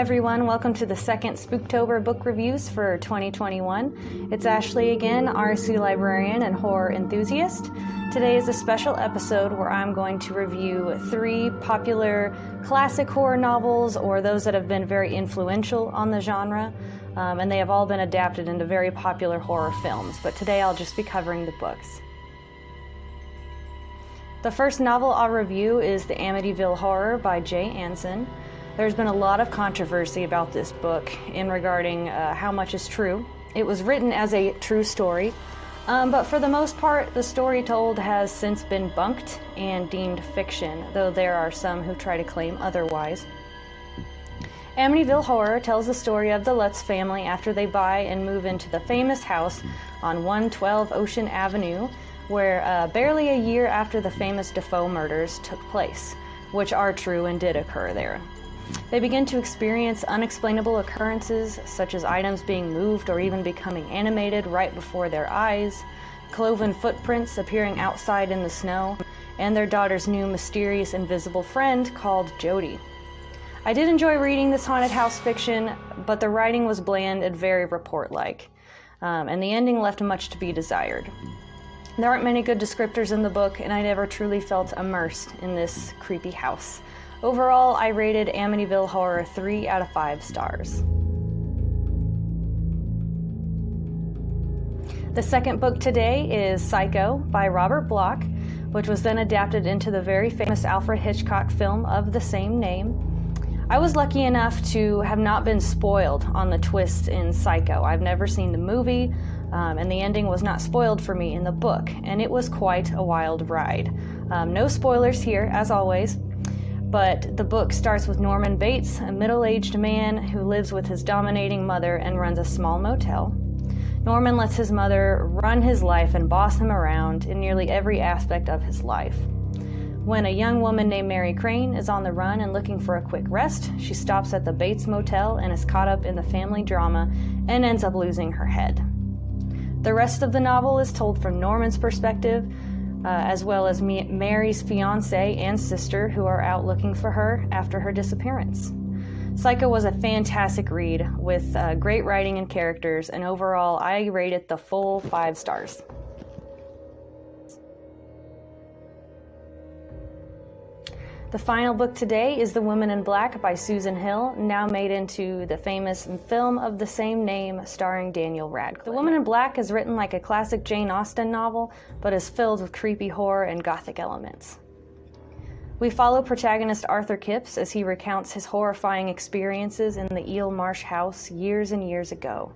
everyone, welcome to the second Spooktober book reviews for 2021. It's Ashley again, RSU Librarian and horror enthusiast. Today is a special episode where I'm going to review 3 popular classic horror novels, or those that have been very influential on the genre, and they have all been adapted into very popular horror films, but today I'll just be covering the books. The first novel I'll review is The Amityville Horror by Jay Anson. There's been a lot of controversy about this book in regarding how much is true. It was written as a true story, but for the most part, the story told has since been bunked and deemed fiction, though there are some who try to claim otherwise. Amityville Horror tells the story of the Lutz family after they buy and move into the famous house on 112 Ocean Avenue, where barely a year after the famous Defoe murders took place, which are true and did occur there. They begin to experience unexplainable occurrences, such as items being moved or even becoming animated right before their eyes, cloven footprints appearing outside in the snow, and their daughter's new mysterious invisible friend called Jody. I did enjoy reading this haunted house fiction, but the writing was bland and very report-like, and the ending left much to be desired. There aren't many good descriptors in the book, and I never truly felt immersed in this creepy house. Overall, I rated Amityville Horror 3 out of 5 stars. The second book today is Psycho by Robert Bloch, which was then adapted into the very famous Alfred Hitchcock film of the same name. I was lucky enough to have not been spoiled on the twists in Psycho. I've never seen the movie, and the ending was not spoiled for me in the book, and it was quite a wild ride. No spoilers here, as always. But the book starts with Norman Bates, a middle-aged man who lives with his dominating mother and runs a small motel. Norman lets his mother run his life and boss him around in nearly every aspect of his life. When a young woman named Mary Crane is on the run and looking for a quick rest, she stops at the Bates Motel and is caught up in the family drama and ends up losing her head. The rest of the novel is told from Norman's perspective, as well as Mary's fiancé and sister who are out looking for her after her disappearance. Psycho was a fantastic read with great writing and characters, and overall I rate it the full 5 stars. The final book today is The Woman in Black by Susan Hill, now made into the famous film of the same name starring Daniel Radcliffe. The Woman in Black is written like a classic Jane Austen novel, but is filled with creepy horror and gothic elements. We follow protagonist Arthur Kipps as he recounts his horrifying experiences in the Eel Marsh house years and years ago.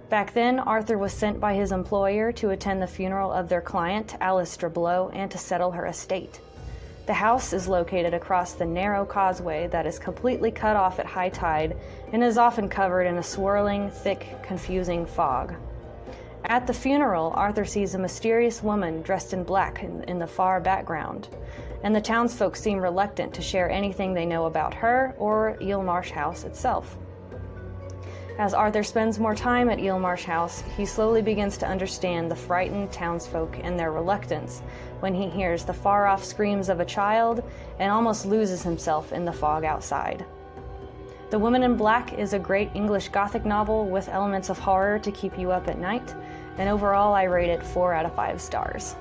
Back then, Arthur was sent by his employer to attend the funeral of their client, Alice Strablow, and to settle her estate. The house is located across the narrow causeway that is completely cut off at high tide and is often covered in a swirling, thick, confusing fog. At the funeral, Arthur sees a mysterious woman dressed in black in the far background, and the townsfolk seem reluctant to share anything they know about her or Eel Marsh House itself. As Arthur spends more time at Eel Marsh House, he slowly begins to understand the frightened townsfolk and their reluctance when he hears the far-off screams of a child and almost loses himself in the fog outside. The Woman in Black is a great English Gothic novel with elements of horror to keep you up at night, and overall I rate it 4 out of 5 stars.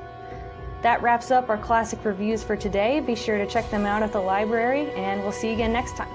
That wraps up our classic reviews for today. Be sure to check them out at the library, and we'll see you again next time.